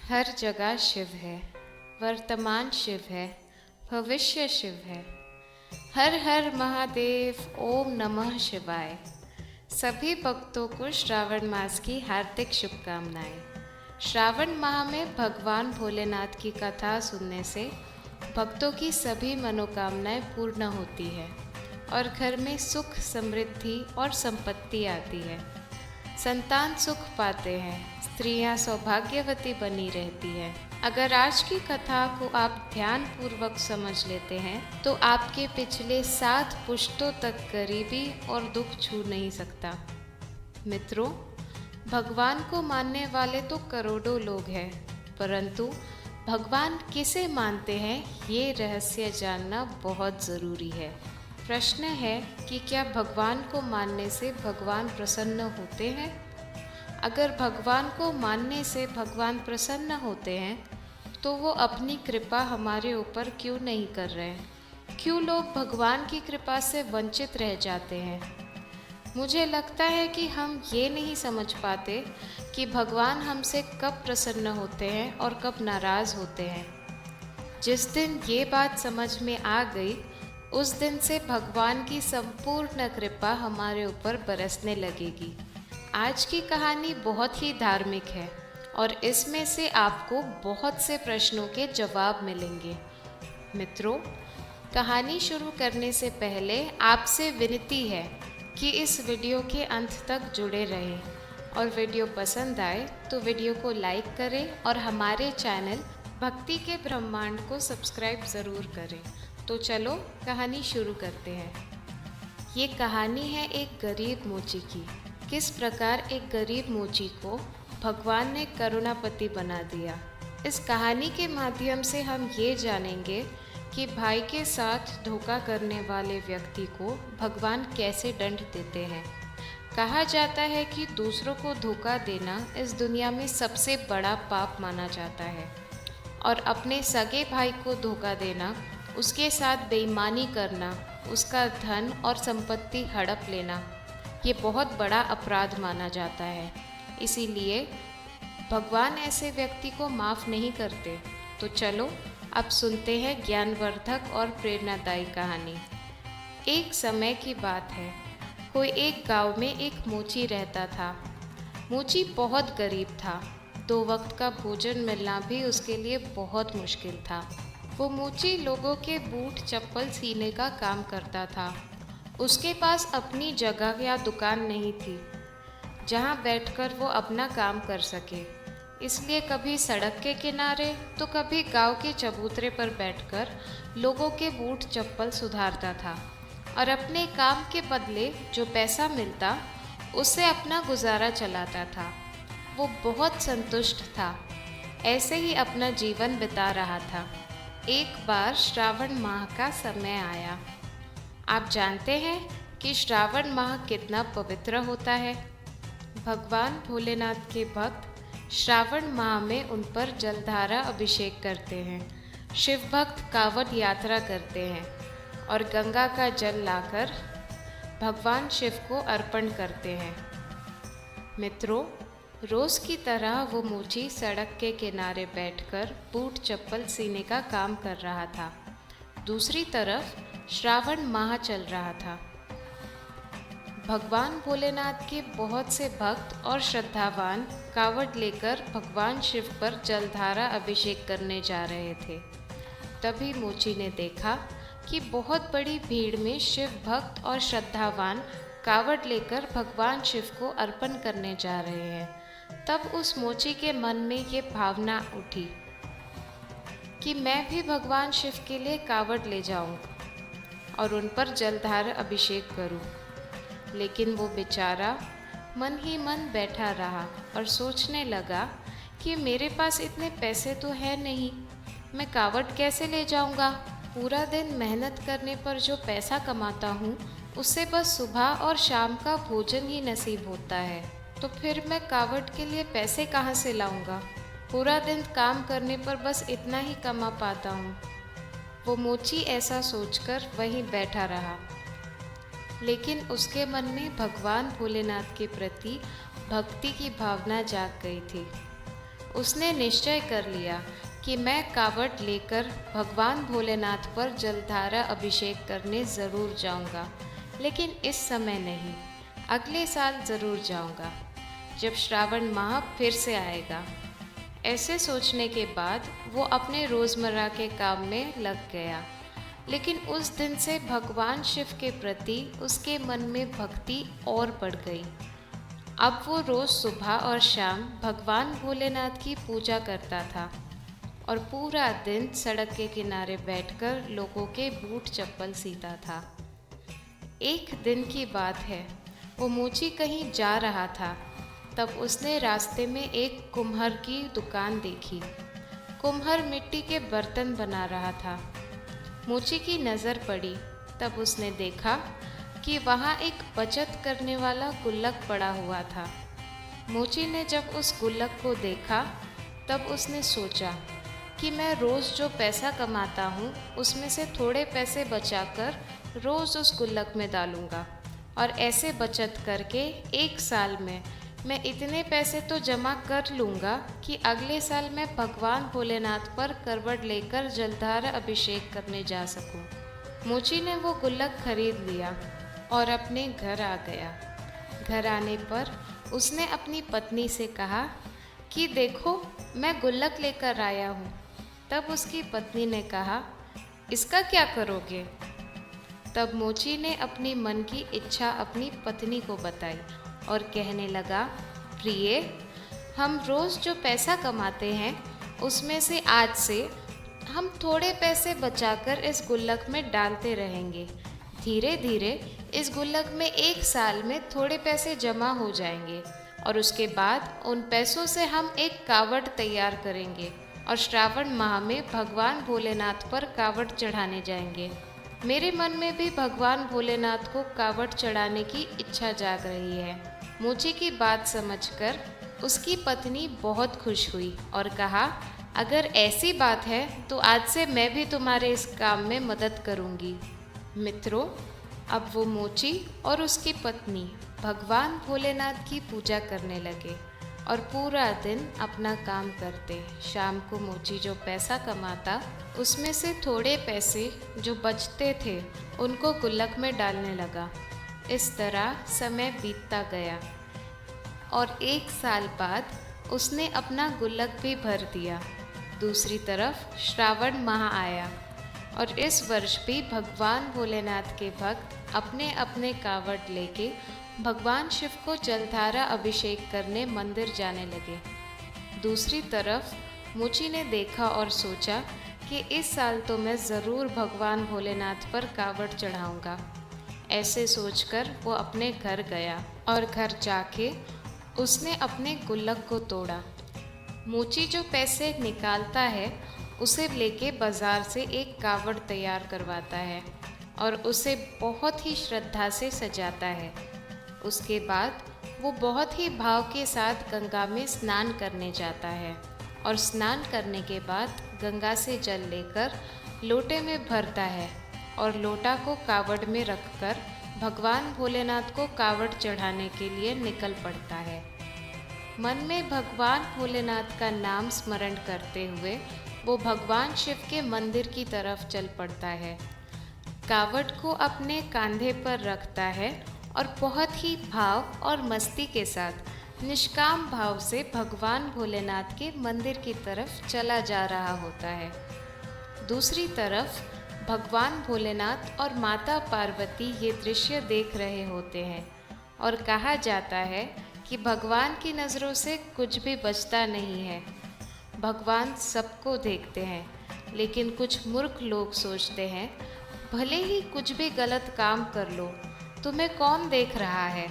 हर जगह शिव है, वर्तमान शिव है, भविष्य शिव है। हर हर महादेव, ओम नमः शिवाय। सभी भक्तों को श्रावण मास की हार्दिक शुभकामनाएं। श्रावण माह में भगवान भोलेनाथ की कथा सुनने से भक्तों की सभी मनोकामनाएं पूर्ण होती है और घर में सुख, समृद्धि और संपत्ति आती है। संतान सुख पाते हैं, स्त्रियां सौभाग्यवती बनी रहती हैं। अगर आज की कथा को आप ध्यान पूर्वक समझ लेते हैं तो आपके पिछले 7 पुश्तों तक गरीबी और दुख छू नहीं सकता। मित्रों, भगवान को मानने वाले तो करोड़ों लोग हैं, परंतु भगवान किसे मानते हैं ये रहस्य जानना बहुत ज़रूरी है। प्रश्न है कि क्या भगवान को मानने से भगवान प्रसन्न होते हैं? अगर भगवान को मानने से भगवान प्रसन्न होते हैं तो वो अपनी कृपा हमारे ऊपर क्यों नहीं कर रहे हैं? क्यों लोग भगवान की कृपा से वंचित रह जाते हैं? मुझे लगता है कि हम ये नहीं समझ पाते कि भगवान हमसे कब प्रसन्न होते हैं और कब नाराज़ होते हैं। जिस दिन ये बात समझ में आ गई, उस दिन से भगवान की संपूर्ण कृपा हमारे ऊपर बरसने लगेगी। आज की कहानी बहुत ही धार्मिक है और इसमें से आपको बहुत से प्रश्नों के जवाब मिलेंगे। मित्रों, कहानी शुरू करने से पहले आपसे विनती है कि इस वीडियो के अंत तक जुड़े रहें और वीडियो पसंद आए तो वीडियो को लाइक करें और हमारे चैनल भक्ति के ब्रह्मांड को सब्सक्राइब ज़रूर करें। तो चलो कहानी शुरू करते हैं। ये कहानी है एक गरीब मोची की। किस प्रकार एक गरीब मोची को भगवान ने करुणापति बना दिया। इस कहानी के माध्यम से हम ये जानेंगे कि भाई के साथ धोखा करने वाले व्यक्ति को भगवान कैसे दंड देते हैं। कहा जाता है कि दूसरों को धोखा देना इस दुनिया में सबसे बड़ा पाप माना जाता है और अपने सगे भाई को धोखा देना, उसके साथ बेईमानी करना, उसका धन और संपत्ति हड़प लेना, ये बहुत बड़ा अपराध माना जाता है। इसीलिए भगवान ऐसे व्यक्ति को माफ़ नहीं करते। तो चलो अब सुनते हैं ज्ञानवर्धक और प्रेरणादायी कहानी। एक समय की बात है, कोई एक गांव में एक मोची रहता था। मोची बहुत गरीब था। 2 वक्त का भोजन मिलना भी उसके लिए बहुत मुश्किल था। वो मोची लोगों के बूट चप्पल सीने का काम करता था। उसके पास अपनी जगह या दुकान नहीं थी जहाँ बैठकर वो अपना काम कर सके। इसलिए कभी सड़क के किनारे तो कभी गांव के चबूतरे पर बैठकर लोगों के बूट चप्पल सुधारता था और अपने काम के बदले जो पैसा मिलता उससे अपना गुजारा चलाता था। वो बहुत संतुष्ट था। ऐसे ही अपना जीवन बिता रहा था। एक बार श्रावण माह का समय आया। आप जानते हैं कि श्रावण माह कितना पवित्र होता है। भगवान भोलेनाथ के भक्त श्रावण माह में उन पर जलधारा अभिषेक करते हैं। शिव भक्त कांवड़ यात्रा करते हैं और गंगा का जल लाकर भगवान शिव को अर्पण करते हैं। मित्रों, रोज़ की तरह वो मोची सड़क के किनारे बैठकर बूट चप्पल सीने का काम कर रहा था। दूसरी तरफ श्रावण माह चल रहा था। भगवान भोलेनाथ के बहुत से भक्त और श्रद्धावान कावड़ लेकर भगवान शिव पर जलधारा अभिषेक करने जा रहे थे। तभी मोची ने देखा कि बहुत बड़ी भीड़ में शिव भक्त और श्रद्धावान कावड़ लेकर भगवान शिव को अर्पण करने जा रहे हैं। तब उस मोची के मन में ये भावना उठी कि मैं भी भगवान शिव के लिए कावड़ ले जाऊं और उन पर जलधारा अभिषेक करूं। लेकिन वो बेचारा मन ही मन बैठा रहा और सोचने लगा कि मेरे पास इतने पैसे तो है नहीं, मैं कावड़ कैसे ले जाऊंगा। पूरा दिन मेहनत करने पर जो पैसा कमाता हूँ उससे बस सुबह और शाम का भोजन ही नसीब होता है, तो फिर मैं कावड़ के लिए पैसे कहाँ से लाऊंगा। पूरा दिन काम करने पर बस इतना ही कमा पाता हूँ। वो मोची ऐसा सोचकर वहीं बैठा रहा। लेकिन उसके मन में भगवान भोलेनाथ के प्रति भक्ति की भावना जाग गई थी। उसने निश्चय कर लिया कि मैं कावड़ लेकर भगवान भोलेनाथ पर जलधारा अभिषेक करने ज़रूर जाऊंगा, लेकिन इस समय नहीं, अगले साल ज़रूर जाऊंगा, जब श्रावण माह फिर से आएगा। ऐसे सोचने के बाद वो अपने रोज़मर्रा के काम में लग गया। लेकिन उस दिन से भगवान शिव के प्रति उसके मन में भक्ति और बढ़ गई। अब वो रोज़ सुबह और शाम भगवान भोलेनाथ की पूजा करता था और पूरा दिन सड़क के किनारे बैठकर लोगों के बूट चप्पल सीता था। एक दिन की बात है, वो मोची कहीं जा रहा था, तब उसने रास्ते में एक कुम्हार की दुकान देखी। कुम्हार मिट्टी के बर्तन बना रहा था। मोची की नज़र पड़ी, तब उसने देखा कि वहाँ एक बचत करने वाला गुल्लक पड़ा हुआ था। मोची ने जब उस गुल्लक को देखा, तब उसने सोचा कि मैं रोज़ जो पैसा कमाता हूँ उसमें से थोड़े पैसे बचाकर रोज़ उस गुल्लक में डालूँगा, और ऐसे बचत करके एक साल में मैं इतने पैसे तो जमा कर लूँगा कि अगले साल मैं भगवान भोलेनाथ पर करवट लेकर जलधारा अभिषेक करने जा सकूँ। मोची ने वो गुल्लक खरीद लिया और अपने घर आ गया। घर आने पर उसने अपनी पत्नी से कहा कि देखो, मैं गुल्लक लेकर आया हूँ। तब उसकी पत्नी ने कहा, इसका क्या करोगे? तब मोची ने अपनी मन की इच्छा अपनी पत्नी को बताई और कहने लगा, प्रिय, हम रोज़ जो पैसा कमाते हैं उसमें से आज से हम थोड़े पैसे बचाकर इस गुल्लक में डालते रहेंगे। धीरे धीरे इस गुल्लक में एक साल में थोड़े पैसे जमा हो जाएंगे और उसके बाद उन पैसों से हम एक कावड़ तैयार करेंगे और श्रावण माह में भगवान भोलेनाथ पर कावड़ चढ़ाने जाएंगे। मेरे मन में भी भगवान भोलेनाथ को कावड़ चढ़ाने की इच्छा जाग रही है। मोची की बात समझकर उसकी पत्नी बहुत खुश हुई और कहा, अगर ऐसी बात है तो आज से मैं भी तुम्हारे इस काम में मदद करूंगी। मित्रों, अब वो मोची और उसकी पत्नी भगवान भोलेनाथ की पूजा करने लगे और पूरा दिन अपना काम करते। शाम को मोची जो पैसा कमाता उसमें से थोड़े पैसे जो बचते थे उनको गुल्लक में डालने लगा। इस तरह समय बीतता गया और एक साल बाद उसने अपना गुल्लक भी भर दिया। दूसरी तरफ श्रावण माह आया और इस वर्ष भी भगवान भोलेनाथ के भक्त अपने अपने कावड़ लेके भगवान शिव को जलधारा अभिषेक करने मंदिर जाने लगे। दूसरी तरफ मोची ने देखा और सोचा कि इस साल तो मैं ज़रूर भगवान भोलेनाथ पर कावड़ चढ़ाऊँगा। ऐसे सोचकर वो अपने घर गया और घर जाके उसने अपने गुल्लक को तोड़ा। मोची जो पैसे निकालता है उसे लेके बाज़ार से एक कावड़ तैयार करवाता है और उसे बहुत ही श्रद्धा से सजाता है। उसके बाद वो बहुत ही भाव के साथ गंगा में स्नान करने जाता है और स्नान करने के बाद गंगा से जल लेकर लोटे में भरता है और लोटा को कावड़ में रखकर भगवान भोलेनाथ को कावड़ चढ़ाने के लिए निकल पड़ता है। मन में भगवान भोलेनाथ का नाम स्मरण करते हुए वो भगवान शिव के मंदिर की तरफ चल पड़ता है। कावड़ को अपने कंधे पर रखता है और बहुत ही भाव और मस्ती के साथ निष्काम भाव से भगवान भोलेनाथ के मंदिर की तरफ चला जा रहा होता है। दूसरी तरफ भगवान भोलेनाथ और माता पार्वती ये दृश्य देख रहे होते हैं और कहा जाता है कि भगवान की नज़रों से कुछ भी बचता नहीं है। भगवान सबको देखते हैं, लेकिन कुछ मूर्ख लोग सोचते हैं, भले ही कुछ भी गलत काम कर लो, तुम्हें कौन देख रहा है।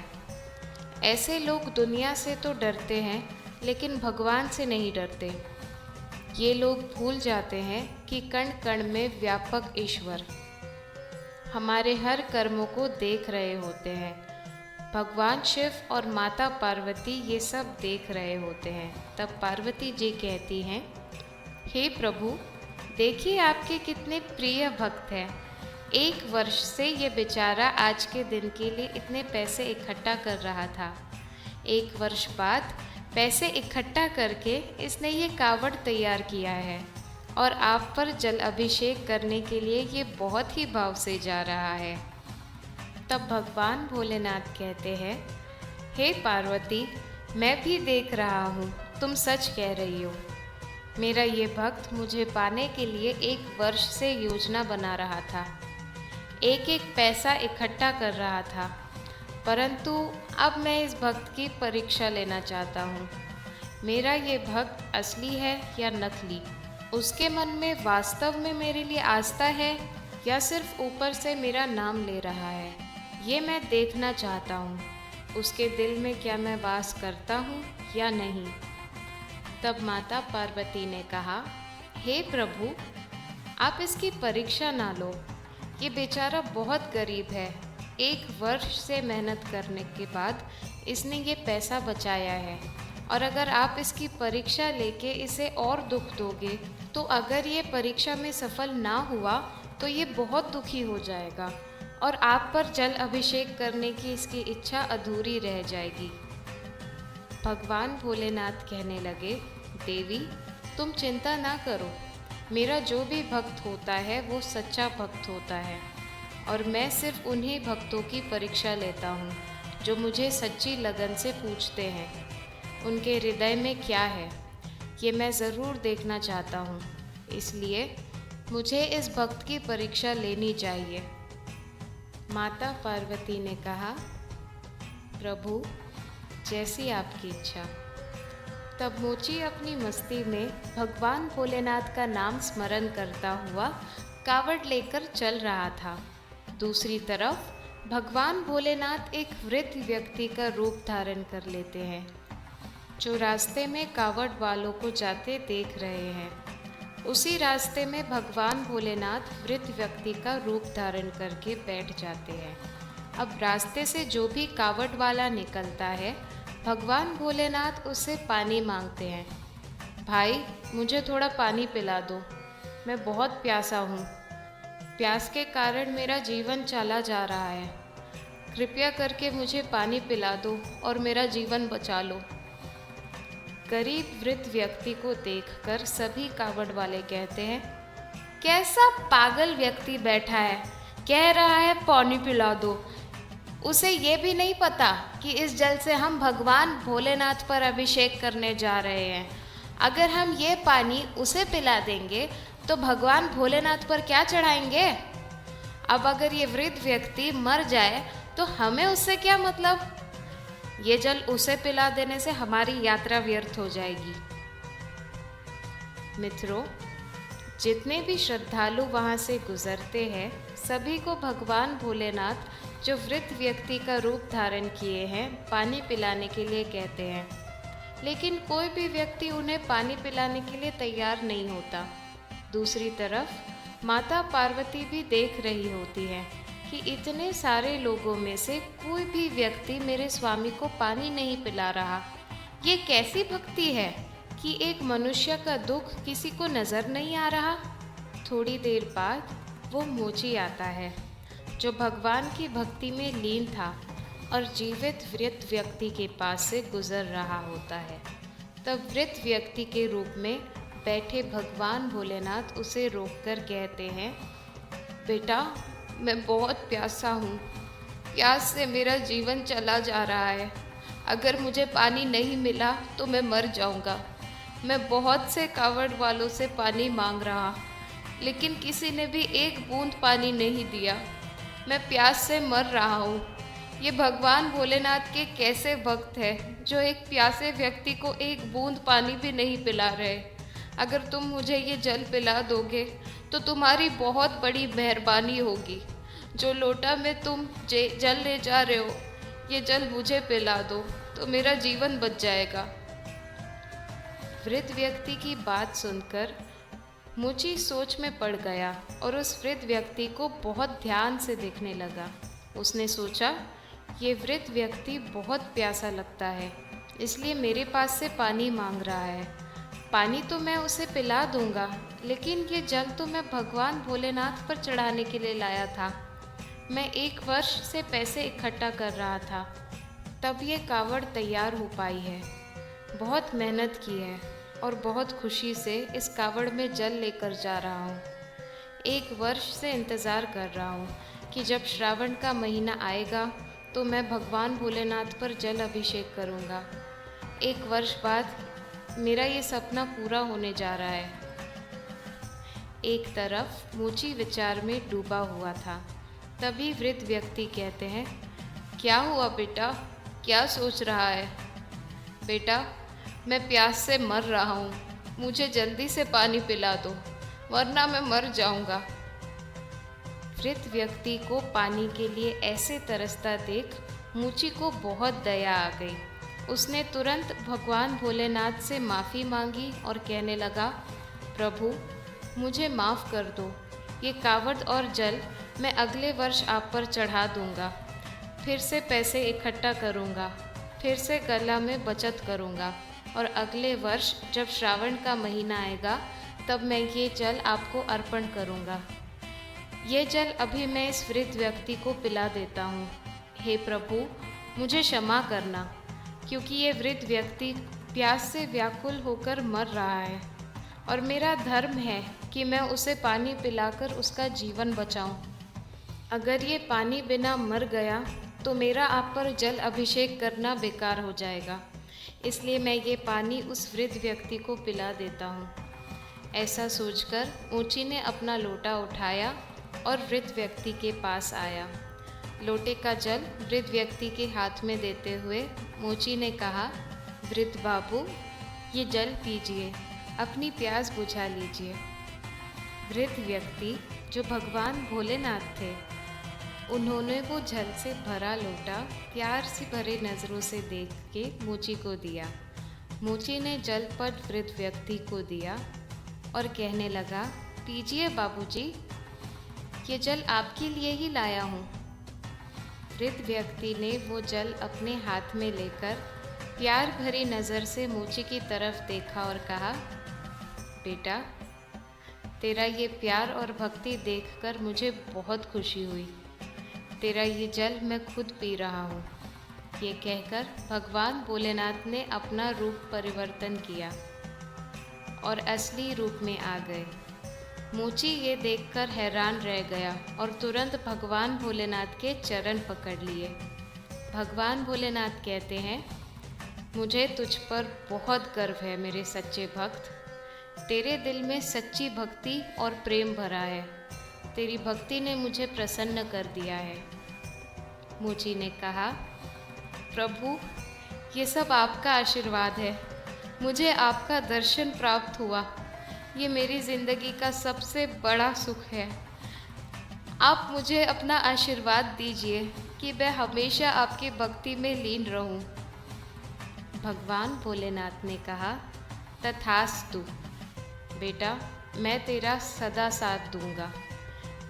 ऐसे लोग दुनिया से तो डरते हैं, लेकिन भगवान से नहीं डरते। ये लोग भूल जाते हैं कि कण कण में व्यापक ईश्वर हमारे हर कर्मों को देख रहे होते हैं। भगवान शिव और माता पार्वती ये सब देख रहे होते हैं। तब पार्वती जी कहती हैं, हे प्रभु, देखिए आपके कितने प्रिय भक्त हैं। एक वर्ष से ये बेचारा आज के दिन के लिए इतने पैसे इकट्ठा कर रहा था। एक वर्ष बाद पैसे इकट्ठा करके इसने ये कावड़ तैयार किया है और आप पर जल अभिषेक करने के लिए ये बहुत ही भाव से जा रहा है। तब भगवान भोलेनाथ कहते हैं, हे पार्वती, मैं भी देख रहा हूँ, तुम सच कह रही हो। मेरा ये भक्त मुझे पाने के लिए 1 वर्ष से योजना बना रहा था, एक एक पैसा इकट्ठा कर रहा था, परंतु अब मैं इस भक्त की परीक्षा लेना चाहता हूँ। मेरा ये भक्त असली है या नकली? उसके मन में वास्तव में मेरे लिए आस्था है या सिर्फ ऊपर से मेरा नाम ले रहा है, ये मैं देखना चाहता हूँ। उसके दिल में क्या मैं वास करता हूँ या नहीं? तब माता पार्वती ने कहा, हे प्रभु, आप इसकी परीक्षा ना लो। ये बेचारा बहुत गरीब है। 1 वर्ष से मेहनत करने के बाद इसने ये पैसा बचाया है, और अगर आप इसकी परीक्षा लेके इसे और दुख दोगे तो अगर ये परीक्षा में सफल ना हुआ तो ये बहुत दुखी हो जाएगा और आप पर जल अभिषेक करने की इसकी इच्छा अधूरी रह जाएगी। भगवान भोलेनाथ कहने लगे, देवी, तुम चिंता ना करो। मेरा जो भी भक्त होता है वो सच्चा भक्त होता है, और मैं सिर्फ उन्हीं भक्तों की परीक्षा लेता हूँ जो मुझे सच्ची लगन से पूछते हैं। उनके हृदय में क्या है ये मैं ज़रूर देखना चाहता हूँ, इसलिए मुझे इस भक्त की परीक्षा लेनी चाहिए। माता पार्वती ने कहा, प्रभु, जैसी आपकी इच्छा। तब मोची अपनी मस्ती में भगवान भोलेनाथ का नाम स्मरण करता हुआ कावड़ लेकर चल रहा था। दूसरी तरफ भगवान भोलेनाथ एक वृद्ध व्यक्ति का रूप धारण कर लेते हैं, जो रास्ते में कावड़ वालों को जाते देख रहे हैं। उसी रास्ते में भगवान भोलेनाथ वृद्ध व्यक्ति का रूप धारण करके बैठ जाते हैं। अब रास्ते से जो भी कावड़ वाला निकलता है, भगवान भोलेनाथ उससे पानी मांगते हैं। भाई, मुझे थोड़ा पानी पिला दो, मैं बहुत प्यासा हूँ। प्यास के कारण मेरा जीवन चला जा रहा है। कृपया करके मुझे पानी पिला दो और मेरा जीवन बचा लो। गरीब वृद्ध व्यक्ति को देखकर सभी कावड़ वाले कहते हैं, कैसा पागल व्यक्ति बैठा है, कह रहा है पानी पिला दो। उसे ये भी नहीं पता कि इस जल से हम भगवान भोलेनाथ पर अभिषेक करने जा रहे हैं। अगर हम ये पानी उसे पिला देंगे तो भगवान भोलेनाथ पर क्या चढ़ाएंगे? अब अगर ये वृद्ध व्यक्ति मर जाए तो हमें उससे क्या मतलब? ये जल उसे पिला देने से हमारी यात्रा व्यर्थ हो जाएगी। मित्रों, जितने भी श्रद्धालु वहाँ से गुजरते हैं, सभी को भगवान भोलेनाथ, जो वृद्ध व्यक्ति का रूप धारण किए हैं, पानी पिलाने के लिए कहते हैं। लेकिन कोई भी व्यक्ति उन्हें पानी पिलाने के लिए तैयार नहीं होता। दूसरी तरफ माता पार्वती भी देख रही होती है कि इतने सारे लोगों में से कोई भी व्यक्ति मेरे स्वामी को पानी नहीं पिला रहा। ये कैसी भक्ति है कि एक मनुष्य का दुख किसी को नज़र नहीं आ रहा। थोड़ी देर बाद वो मोची आता है, जो भगवान की भक्ति में लीन था और जीवित वृद्ध व्यक्ति के पास से गुजर रहा होता है। तब वृद्ध व्यक्ति के रूप में बैठे भगवान भोलेनाथ उसे रोककर कहते हैं, बेटा, मैं बहुत प्यासा हूँ। प्यास से मेरा जीवन चला जा रहा है। अगर मुझे पानी नहीं मिला तो मैं मर जाऊँगा। मैं बहुत से कावड़ वालों से पानी मांग रहा, लेकिन किसी ने भी एक बूंद पानी नहीं दिया। मैं प्यास से मर रहा हूँ। ये भगवान भोलेनाथ के कैसे भक्त है जो एक प्यासे व्यक्ति को एक बूंद पानी भी नहीं पिला रहे। अगर तुम मुझे ये जल पिला दोगे तो तुम्हारी बहुत बड़ी मेहरबानी होगी। जो लोटा में तुम जल ले जा रहे हो, ये जल मुझे पिला दो तो मेरा जीवन बच जाएगा। वृद्ध व्यक्ति की बात सुनकर मोची सोच में पड़ गया और उस वृद्ध व्यक्ति को बहुत ध्यान से देखने लगा। उसने सोचा, ये वृद्ध व्यक्ति बहुत प्यासा लगता है, इसलिए मेरे पास से पानी मांग रहा है। पानी तो मैं उसे पिला दूंगा, लेकिन ये जल तो मैं भगवान भोलेनाथ पर चढ़ाने के लिए लाया था। मैं 1 वर्ष से पैसे इकट्ठा कर रहा था, तब ये कावड़ तैयार हो पाई है। बहुत मेहनत की है और बहुत खुशी से इस कावड़ में जल लेकर जा रहा हूँ। 1 वर्ष से इंतज़ार कर रहा हूँ कि जब श्रावण का महीना आएगा तो मैं भगवान भोलेनाथ पर जल अभिषेक करूँगा। 1 वर्ष बाद मेरा ये सपना पूरा होने जा रहा है। एक तरफ मोची विचार में डूबा हुआ था। तभी वृद्ध व्यक्ति कहते हैं, क्या हुआ बेटा, क्या सोच रहा है? बेटा, मैं प्यास से मर रहा हूँ, मुझे जल्दी से पानी पिला दो वरना मैं मर जाऊँगा। वृद्ध व्यक्ति को पानी के लिए ऐसे तरसता देख मूची को बहुत दया आ गई। उसने तुरंत भगवान भोलेनाथ से माफ़ी मांगी और कहने लगा, प्रभु मुझे माफ़ कर दो, ये कावड़ और जल मैं अगले वर्ष आप पर चढ़ा दूँगा। फिर से पैसे इकट्ठा करूँगा, फिर से गला में बचत करूँगा और अगले वर्ष जब श्रावण का महीना आएगा तब मैं ये जल आपको अर्पण करूँगा। ये जल अभी मैं इस वृद्ध व्यक्ति को पिला देता हूँ। हे प्रभु मुझे क्षमा करना, क्योंकि ये वृद्ध व्यक्ति प्यास से व्याकुल होकर मर रहा है और मेरा धर्म है कि मैं उसे पानी पिलाकर उसका जीवन बचाऊं। अगर ये पानी बिना मर गया तो मेरा आप पर जल अभिषेक करना बेकार हो जाएगा, इसलिए मैं ये पानी उस वृद्ध व्यक्ति को पिला देता हूँ। ऐसा सोचकर ऊँची ने अपना लोटा उठाया और वृद्ध व्यक्ति के पास आया। लोटे का जल वृद्ध व्यक्ति के हाथ में देते हुए मोची ने कहा, वृद्ध बाबू ये जल पीजिए, अपनी प्यास बुझा लीजिए। वृद्ध व्यक्ति जो भगवान भोलेनाथ थे, उन्होंने वो जल से भरा लोटा प्यार से भरे नज़रों से देख के मोची को दिया। मोची ने जल पट वृद्ध व्यक्ति को दिया और कहने लगा, पीजिए बाबूजी, ये जल आपके लिए ही लाया हूँ। वृद्ध व्यक्ति ने वो जल अपने हाथ में लेकर प्यार भरी नज़र से मोची की तरफ देखा और कहा, बेटा तेरा ये प्यार और भक्ति देखकर मुझे बहुत खुशी हुई। तेरा ये जल मैं खुद पी रहा हूँ। ये कहकर भगवान भोलेनाथ ने अपना रूप परिवर्तन किया और असली रूप में आ गए। मोची ये देखकर हैरान रह गया और तुरंत भगवान भोलेनाथ के चरण पकड़ लिए। भगवान भोलेनाथ कहते हैं, मुझे तुझ पर बहुत गर्व है मेरे सच्चे भक्त। तेरे दिल में सच्ची भक्ति और प्रेम भरा है। तेरी भक्ति ने मुझे प्रसन्न कर दिया है। मोची ने कहा, प्रभु ये सब आपका आशीर्वाद है। मुझे आपका दर्शन प्राप्त हुआ। ये मेरी ज़िंदगी का सबसे बड़ा सुख है। आप मुझे अपना आशीर्वाद दीजिए कि मैं हमेशा आपकी भक्ति में लीन रहूं। भगवान भोलेनाथ ने कहा, तथास्तु बेटा, मैं तेरा सदा साथ दूंगा।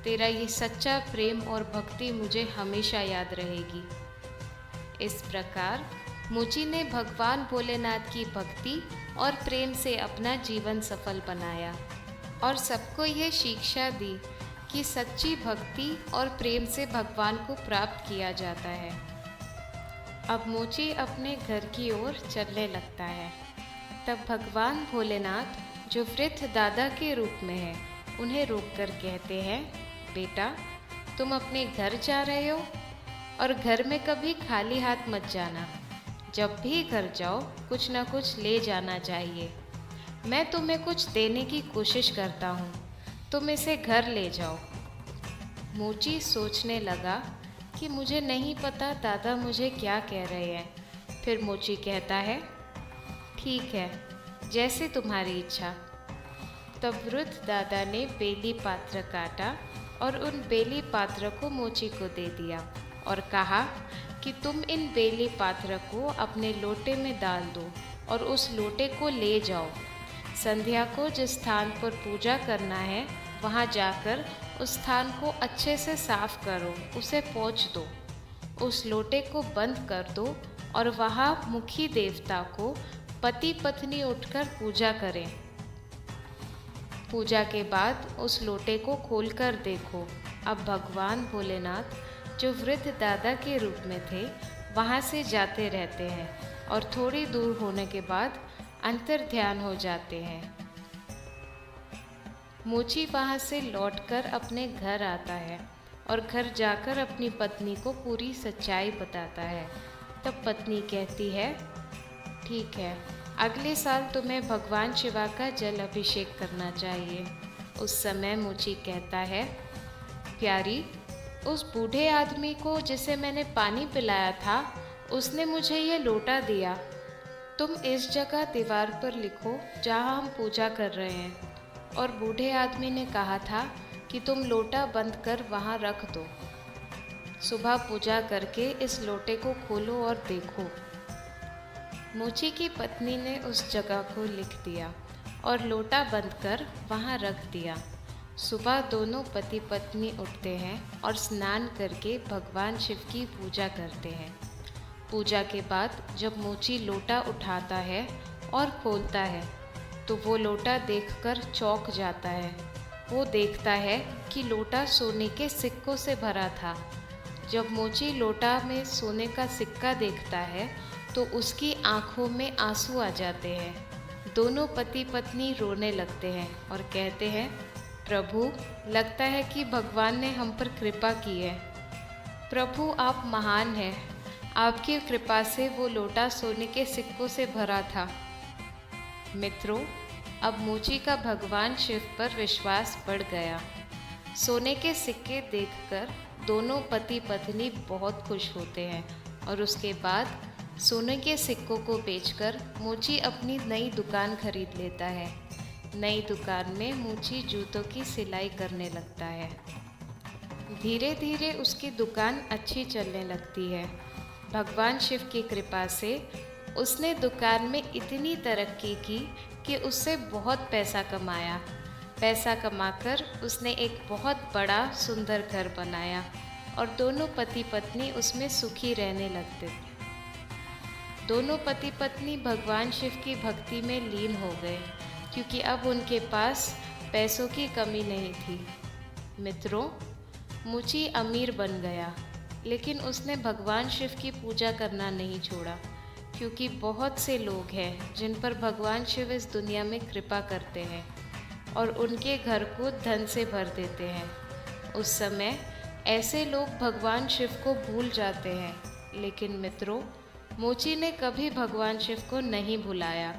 तेरा ये सच्चा प्रेम और भक्ति मुझे हमेशा याद रहेगी। इस प्रकार मोची ने भगवान भोलेनाथ की भक्ति और प्रेम से अपना जीवन सफल बनाया और सबको ये शिक्षा दी कि सच्ची भक्ति और प्रेम से भगवान को प्राप्त किया जाता है। अब मोची अपने घर की ओर चलने लगता है। तब भगवान भोलेनाथ जो वृद्ध दादा के रूप में है, उन्हें रोककर कहते हैं, बेटा तुम अपने घर जा रहे हो और घर में कभी खाली हाथ मत जाना। जब भी घर जाओ कुछ ना कुछ ले जाना चाहिए। मैं तुम्हें कुछ देने की कोशिश करता हूँ, तुम इसे घर ले जाओ। मोची सोचने लगा कि मुझे नहीं पता दादा मुझे क्या कह रहे हैं। फिर मोची कहता है, ठीक है, जैसे तुम्हारी इच्छा। तब वृद्ध दादा ने बेली पात्र काटा और उन बेली पात्र को मोची को दे दिया और कहा कि तुम इन बेली पात्र को अपने लोटे में डाल दो और उस लोटे को ले जाओ। संध्या को जिस स्थान पर पूजा करना है वहाँ जाकर उस स्थान को अच्छे से साफ करो, उसे पोंछ दो। उस लोटे को बंद कर दो और वहाँ मुखी देवता को पति पत्नी उठकर पूजा करें। पूजा के बाद उस लोटे को खोलकर देखो। अब भगवान भोलेनाथ जो वृद्ध दादा के रूप में थे, वहाँ से जाते रहते हैं और थोड़ी दूर होने के बाद अंतर ध्यान हो जाते हैं। मोची वहाँ से लौटकर अपने घर आता है और घर जाकर अपनी पत्नी को पूरी सच्चाई बताता है। तब पत्नी कहती है, ठीक है, अगले साल तुम्हें भगवान शिवा का जल अभिषेक करना चाहिए। उस समय मोची कहता है, प्यारी, उस बूढ़े आदमी को जिसे मैंने पानी पिलाया था, उसने मुझे ये लोटा दिया। तुम इस जगह दीवार पर लिखो जहाँ हम पूजा कर रहे हैं। और बूढ़े आदमी ने कहा था कि तुम लोटा बंद कर वहाँ रख दो। सुबह पूजा करके इस लोटे को खोलो और देखो। मोची की पत्नी ने उस जगह को लिख दिया और लोटा बंद कर वहाँ रख दिया। सुबह दोनों पति पत्नी उठते हैं और स्नान करके भगवान शिव की पूजा करते हैं। पूजा के बाद जब मोची लोटा उठाता है और खोलता है तो वो लोटा देखकर चौंक जाता है। वो देखता है कि लोटा सोने के सिक्कों से भरा था। जब मोची लोटा में सोने का सिक्का देखता है तो उसकी आंखों में आंसू आ जाते हैं। दोनों पति पत्नी रोने लगते हैं और कहते हैं, प्रभु, लगता है कि भगवान ने हम पर कृपा की है। प्रभु, आप महान हैं। आपकी कृपा से वो लोटा सोने के सिक्कों से भरा था। मित्रों, अब मोची का भगवान शिव पर विश्वास बढ़ गया। सोने के सिक्के देखकर दोनों पति पत्नी बहुत खुश होते हैं और उसके बाद सोने के सिक्कों को बेचकर मोची अपनी नई दुकान खरीद लेता है। नई दुकान में मोची जूतों की सिलाई करने लगता है। धीरे धीरे उसकी दुकान अच्छी चलने लगती है। भगवान शिव की कृपा से उसने दुकान में इतनी तरक्की की कि उससे बहुत पैसा कमाया। पैसा कमाकर उसने एक बहुत बड़ा सुंदर घर बनाया और दोनों पति पत्नी उसमें सुखी रहने लगते। दोनों पति पत्नी भगवान शिव की भक्ति में लीन हो गए क्योंकि अब उनके पास पैसों की कमी नहीं थी। मित्रों, मोची अमीर बन गया, लेकिन उसने भगवान शिव की पूजा करना नहीं छोड़ा क्योंकि बहुत से लोग हैं जिन पर भगवान शिव इस दुनिया में कृपा करते हैं और उनके घर को धन से भर देते हैं। उस समय ऐसे लोग भगवान शिव को भूल जाते हैं, लेकिन मित्रों, मोची ने कभी भगवान शिव को नहीं भुलाया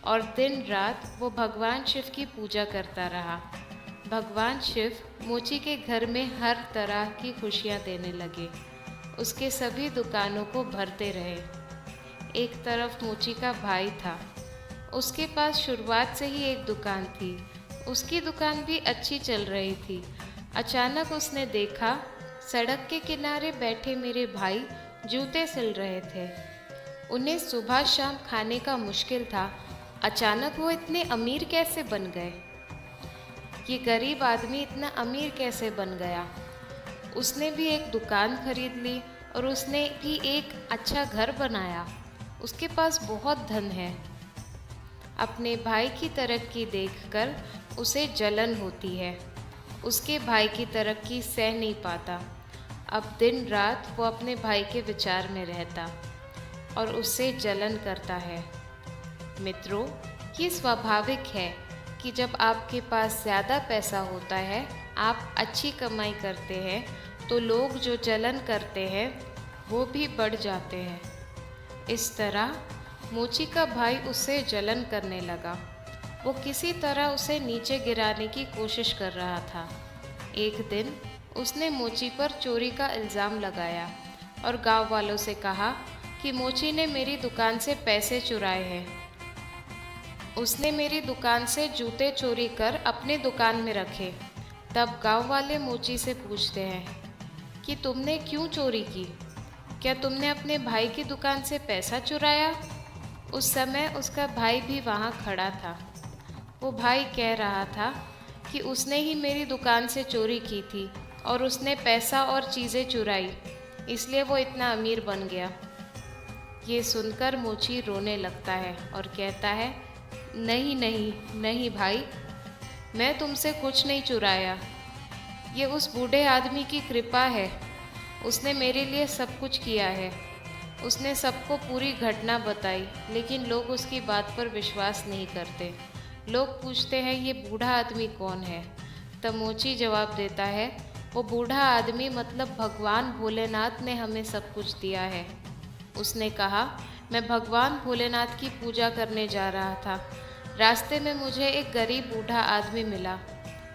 और दिन रात वो भगवान शिव की पूजा करता रहा। भगवान शिव मोची के घर में हर तरह की खुशियाँ देने लगे। उसके सभी दुकानों को भरते रहे। एक तरफ मोची का भाई था। उसके पास शुरुआत से ही एक दुकान थी। उसकी दुकान भी अच्छी चल रही थी। अचानक उसने देखा सड़क के किनारे बैठे मेरे भाई जूते सिल रहे थे। उन्हें सुबह शाम खाने का मुश्किल था। अचानक वो इतने अमीर कैसे बन गए? ये गरीब आदमी इतना अमीर कैसे बन गया? उसने भी एक दुकान खरीद ली और उसने भी एक अच्छा घर बनाया। उसके पास बहुत धन है। अपने भाई की तरक्की देखकर उसे जलन होती है। उसके भाई की तरक्की सह नहीं पाता। अब दिन रात वो अपने भाई के विचार में रहता और उससे जलन करता है। मित्रों, ये स्वाभाविक है कि जब आपके पास ज़्यादा पैसा होता है, आप अच्छी कमाई करते हैं, तो लोग जो जलन करते हैं वो भी बढ़ जाते हैं। इस तरह मोची का भाई उससे जलन करने लगा। वो किसी तरह उसे नीचे गिराने की कोशिश कर रहा था। एक दिन उसने मोची पर चोरी का इल्ज़ाम लगाया और गांव वालों से कहा कि मोची ने मेरी दुकान से पैसे चुराए हैं। उसने मेरी दुकान से जूते चोरी कर अपने दुकान में रखे। तब गांव वाले मोची से पूछते हैं कि तुमने क्यों चोरी की? क्या तुमने अपने भाई की दुकान से पैसा चुराया? उस समय उसका भाई भी वहाँ खड़ा था। वो भाई कह रहा था कि उसने ही मेरी दुकान से चोरी की थी और उसने पैसा और चीज़ें चुराई, इसलिए वो इतना अमीर बन गया। ये सुनकर मोची रोने लगता है और कहता है, नहीं नहीं नहीं भाई, मैं तुमसे कुछ नहीं चुराया। ये उस बूढ़े आदमी की कृपा है। उसने मेरे लिए सब कुछ किया है। उसने सबको पूरी घटना बताई, लेकिन लोग उसकी बात पर विश्वास नहीं करते। लोग पूछते हैं, ये बूढ़ा आदमी कौन है? तब मोची जवाब देता है, वो बूढ़ा आदमी मतलब भगवान भोलेनाथ ने हमें सब कुछ दिया है। उसने कहा, मैं भगवान भोलेनाथ की पूजा करने जा रहा था। रास्ते में मुझे एक गरीब बूढ़ा आदमी मिला।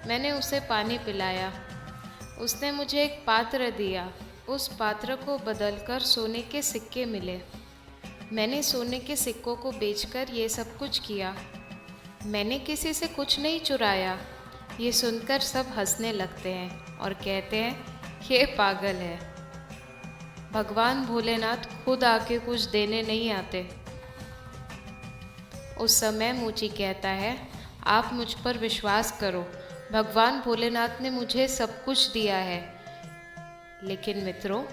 मैंने उसे पानी पिलाया। उसने मुझे एक पात्र दिया। उस पात्र को बदलकर सोने के सिक्के मिले। मैंने सोने के सिक्कों को बेचकर ये सब कुछ किया। मैंने किसी से कुछ नहीं चुराया। ये सुनकर सब हंसने लगते हैं और कहते हैं, ये पागल है। भगवान भोलेनाथ खुद आके कुछ देने नहीं आते। उस समय मोची कहता है, आप मुझ पर विश्वास करो, भगवान भोलेनाथ ने मुझे सब कुछ दिया है। लेकिन मित्रों,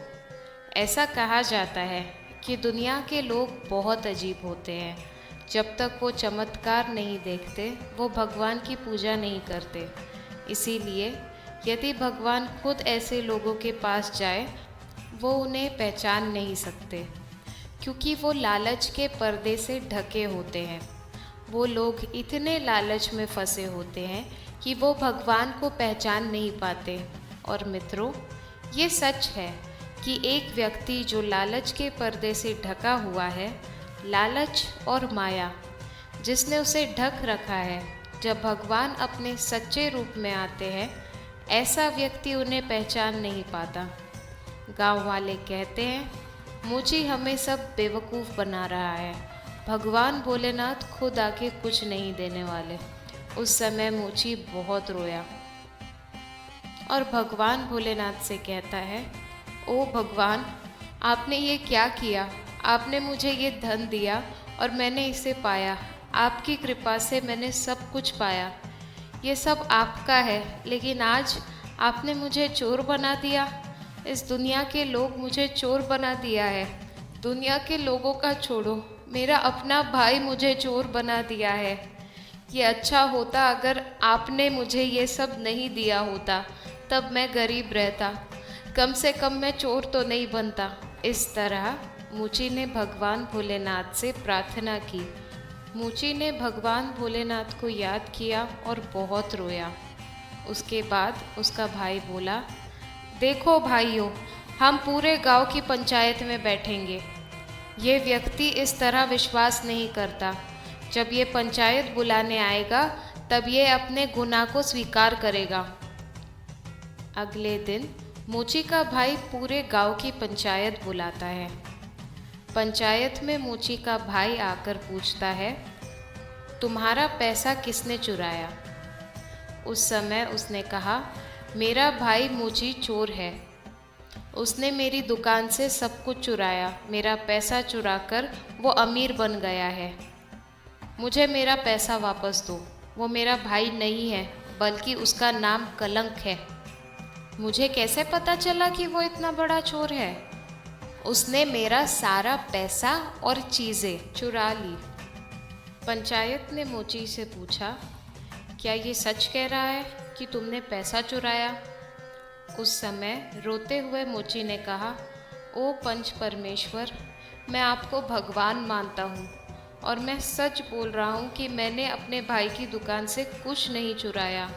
ऐसा कहा जाता है कि दुनिया के लोग बहुत अजीब होते हैं। जब तक वो चमत्कार नहीं देखते, वो भगवान की पूजा नहीं करते। इसीलिए यदि भगवान खुद ऐसे लोगों के पास जाए, वो उन्हें पहचान नहीं सकते, क्योंकि वो लालच के पर्दे से ढके होते हैं। वो लोग इतने लालच में फंसे होते हैं कि वो भगवान को पहचान नहीं पाते। और मित्रों, ये सच है कि एक व्यक्ति जो लालच के पर्दे से ढका हुआ है, लालच और माया जिसने उसे ढक रखा है, जब भगवान अपने सच्चे रूप में आते हैं, ऐसा व्यक्ति उन्हें पहचान नहीं पाता। गांव वाले कहते हैं, मोची हमें सब बेवकूफ़ बना रहा है, भगवान भोलेनाथ खुद आके कुछ नहीं देने वाले। उस समय मोची बहुत रोया और भगवान भोलेनाथ से कहता है, ओ भगवान, आपने ये क्या किया? आपने मुझे ये धन दिया और मैंने इसे पाया। आपकी कृपा से मैंने सब कुछ पाया। ये सब आपका है, लेकिन आज आपने मुझे चोर बना दिया। इस दुनिया के लोग मुझे चोर बना दिया है। दुनिया के लोगों का छोड़ो, मेरा अपना भाई मुझे चोर बना दिया है। ये अच्छा होता अगर आपने मुझे ये सब नहीं दिया होता, तब मैं गरीब रहता। कम से कम मैं चोर तो नहीं बनता। इस तरह मोची ने भगवान भोलेनाथ से प्रार्थना की। मोची ने भगवान भोलेनाथ को याद किया और बहुत रोया। उसके बाद उसका भाई बोला, देखो भाइयों, हम पूरे गांव की पंचायत में बैठेंगे। ये व्यक्ति इस तरह विश्वास नहीं करता। जब ये पंचायत बुलाने आएगा, तब ये अपने गुनाह को स्वीकार करेगा। अगले दिन मोची का भाई पूरे गांव की पंचायत बुलाता है। पंचायत में मोची का भाई आकर पूछता है, तुम्हारा पैसा किसने चुराया? उस समय उसने कहा, मेरा भाई मोची चोर है। उसने मेरी दुकान से सब कुछ चुराया। मेरा पैसा चुराकर वो अमीर बन गया है। मुझे मेरा पैसा वापस दो। वो मेरा भाई नहीं है, बल्कि उसका नाम कलंक है। मुझे कैसे पता चला कि वो इतना बड़ा चोर है? उसने मेरा सारा पैसा और चीज़ें चुरा ली। पंचायत ने मोची से पूछा, क्या ये सच कह रहा है कि तुमने पैसा चुराया? उस समय रोते हुए मोची ने कहा, ओ पंच परमेश्वर, मैं आपको भगवान मानता हूँ और मैं सच बोल रहा हूँ कि मैंने अपने भाई की दुकान से कुछ नहीं चुराया।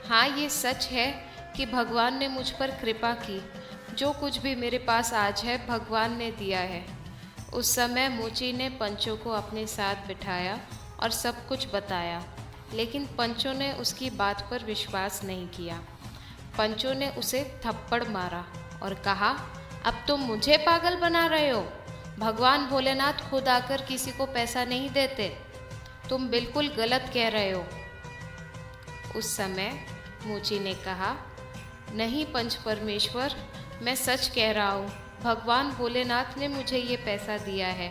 हाँ, ये सच है कि भगवान ने मुझ पर कृपा की। जो कुछ भी मेरे पास आज है, भगवान ने दिया है। उस समय मोची ने पंचों को अपने साथ बिठाया और सब कुछ बताया, लेकिन पंचों ने उसकी बात पर विश्वास नहीं किया। पंचों ने उसे थप्पड़ मारा और कहा, अब तुम मुझे पागल बना रहे हो? भगवान भोलेनाथ खुद आकर किसी को पैसा नहीं देते। तुम बिल्कुल गलत कह रहे हो। उस समय मोची ने कहा, नहीं पंच परमेश्वर, मैं सच कह रहा हूँ। भगवान भोलेनाथ ने मुझे ये पैसा दिया है।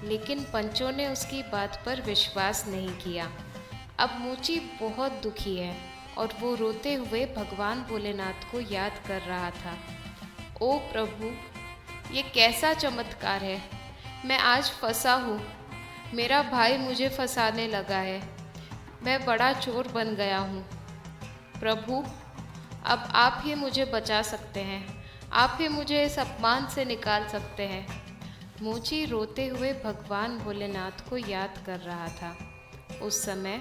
लेकिन पंचों ने उसकी बात पर विश्वास नहीं किया। अब मोची बहुत दुखी है और वो रोते हुए भगवान भोलेनाथ को याद कर रहा था। ओ प्रभु, ये कैसा चमत्कार है। मैं आज फंसा हूँ। मेरा भाई मुझे फंसाने लगा है। मैं बड़ा चोर बन गया हूँ। प्रभु, अब आप ही मुझे बचा सकते हैं। आप ही मुझे इस अपमान से निकाल सकते हैं। मोची रोते हुए भगवान भोलेनाथ को याद कर रहा था। उस समय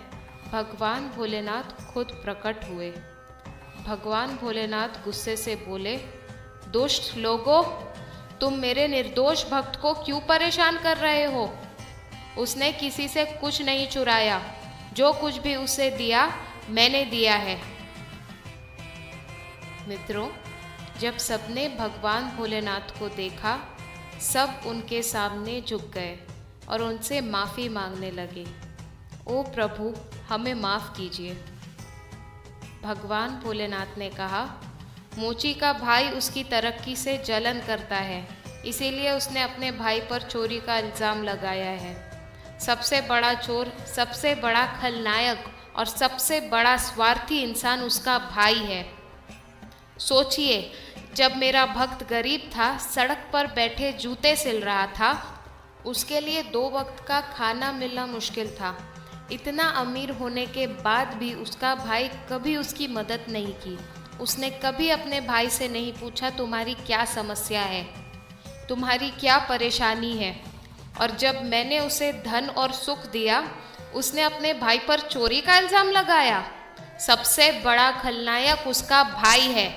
भगवान भोलेनाथ खुद प्रकट हुए। भगवान भोलेनाथ गुस्से से बोले, दुष्ट लोगों, तुम मेरे निर्दोष भक्त को क्यों परेशान कर रहे हो? उसने किसी से कुछ नहीं चुराया, जो कुछ भी उसे दिया मैंने दिया है। मित्रों, जब सबने भगवान भोलेनाथ को देखा, सब उनके सामने झुक गए और उनसे माफ़ी मांगने लगे। ओ प्रभु, हमें माफ़ कीजिए। भगवान भोलेनाथ ने कहा, मोची का भाई उसकी तरक्की से जलन करता है, इसीलिए उसने अपने भाई पर चोरी का इल्ज़ाम लगाया है। सबसे बड़ा चोर, सबसे बड़ा खलनायक और सबसे बड़ा स्वार्थी इंसान उसका भाई है। सोचिए, जब मेरा भक्त गरीब था, सड़क पर बैठे जूते सिल रहा था, उसके लिए 2 वक्त का खाना मिलना मुश्किल था। इतना अमीर होने के बाद भी उसका भाई कभी उसकी मदद नहीं की। उसने कभी अपने भाई से नहीं पूछा, तुम्हारी क्या समस्या है, तुम्हारी क्या परेशानी है। और जब मैंने उसे धन और सुख दिया, उसने अपने भाई पर चोरी का इल्ज़ाम लगाया। सबसे बड़ा खलनायक उसका भाई है।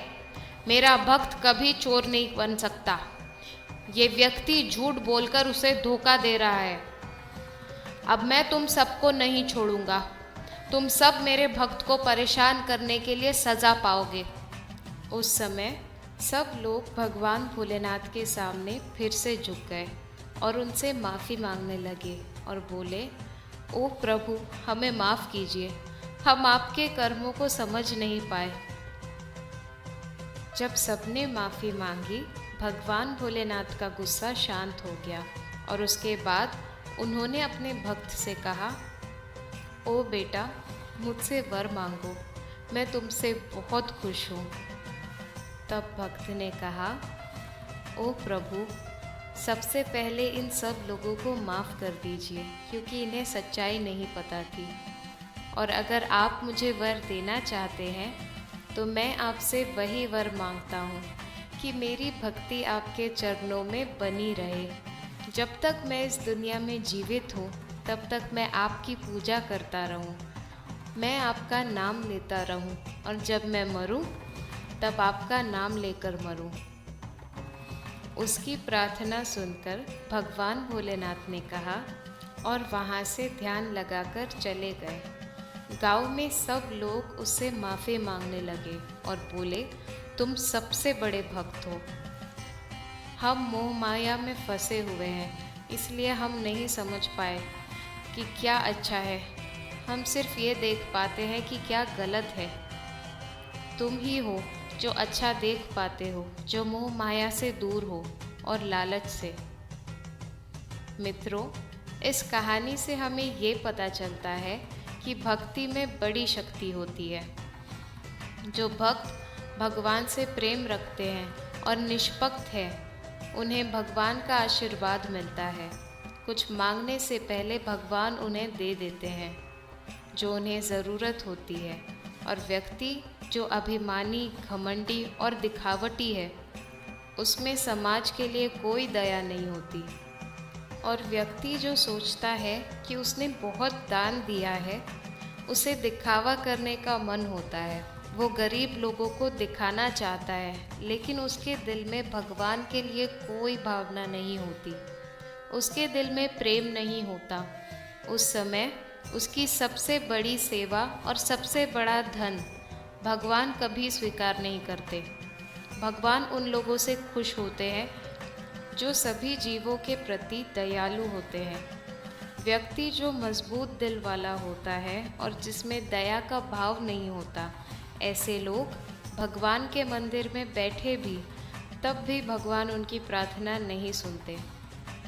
मेरा भक्त कभी चोर नहीं बन सकता। ये व्यक्ति झूठ बोलकर उसे धोखा दे रहा है। अब मैं तुम सबको नहीं छोड़ूंगा। तुम सब मेरे भक्त को परेशान करने के लिए सज़ा पाओगे। उस समय सब लोग भगवान भोलेनाथ के सामने फिर से झुक गए और उनसे माफ़ी मांगने लगे और बोले, ओ प्रभु, हमें माफ़ कीजिए, हम आपके कर्मों को समझ नहीं पाए। जब सबने माफ़ी मांगी, भगवान भोलेनाथ का गुस्सा शांत हो गया और उसके बाद उन्होंने अपने भक्त से कहा, ओ बेटा, मुझसे वर मांगो, मैं तुमसे बहुत खुश हूँ। तब भक्त ने कहा, ओ प्रभु, सबसे पहले इन सब लोगों को माफ़ कर दीजिए, क्योंकि इन्हें सच्चाई नहीं पता थी। और अगर आप मुझे वर देना चाहते हैं तो मैं आपसे वही वर मांगता हूँ कि मेरी भक्ति आपके चरणों में बनी रहे। जब तक मैं इस दुनिया में जीवित हूँ, तब तक मैं आपकी पूजा करता रहूँ, मैं आपका नाम लेता रहूँ, और जब मैं मरूँ तब आपका नाम लेकर मरूँ। उसकी प्रार्थना सुनकर भगवान भोलेनाथ ने कहा और वहाँ से ध्यान लगाकर चले गए। गांव में सब लोग उससे माफ़ी मांगने लगे और बोले, तुम सबसे बड़े भक्त हो। हम मोह माया में फंसे हुए हैं, इसलिए हम नहीं समझ पाए कि क्या अच्छा है। हम सिर्फ ये देख पाते हैं कि क्या गलत है। तुम ही हो जो अच्छा देख पाते हो, जो मोह माया से दूर हो और लालच से। मित्रों, इस कहानी से हमें ये पता चलता है कि भक्ति में बड़ी शक्ति होती है। जो भक्त भगवान से प्रेम रखते हैं और निष्पक्ष हैं, उन्हें भगवान का आशीर्वाद मिलता है। कुछ मांगने से पहले भगवान उन्हें दे देते हैं जो उन्हें ज़रूरत होती है। और व्यक्ति जो अभिमानी, घमंडी और दिखावटी है, उसमें समाज के लिए कोई दया नहीं होती। और व्यक्ति जो सोचता है कि उसने बहुत दान दिया है, उसे दिखावा करने का मन होता है। वो गरीब लोगों को दिखाना चाहता है, लेकिन उसके दिल में भगवान के लिए कोई भावना नहीं होती, उसके दिल में प्रेम नहीं होता। उस समय उसकी सबसे बड़ी सेवा और सबसे बड़ा धन भगवान कभी स्वीकार नहीं करते। भगवान उन लोगों से खुश होते हैं जो सभी जीवों के प्रति दयालु होते हैं। व्यक्ति जो मजबूत दिल वाला होता है और जिसमें दया का भाव नहीं होता, ऐसे लोग भगवान के मंदिर में बैठे भी तब भी भगवान उनकी प्रार्थना नहीं सुनते।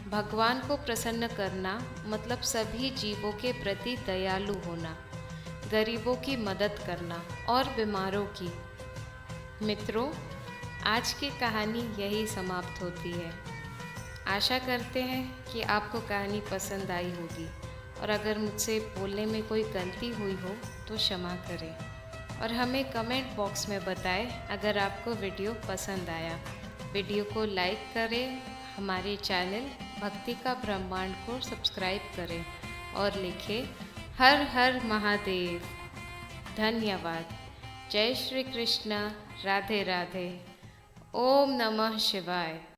भगवान को प्रसन्न करना मतलब सभी जीवों के प्रति दयालु होना, गरीबों की मदद करना और बीमारों की। मित्रों, आज की कहानी यही समाप्त होती है। आशा करते हैं कि आपको कहानी पसंद आई होगी, और अगर मुझसे बोलने में कोई गलती हुई हो तो क्षमा करें और हमें कमेंट बॉक्स में बताएं अगर आपको वीडियो पसंद आया। वीडियो को लाइक करें, हमारे चैनल भक्ति का ब्रह्मांड को सब्सक्राइब करें और लिखें हर हर महादेव। धन्यवाद। जय श्री कृष्ण। राधे राधे। ओम नमः शिवाय।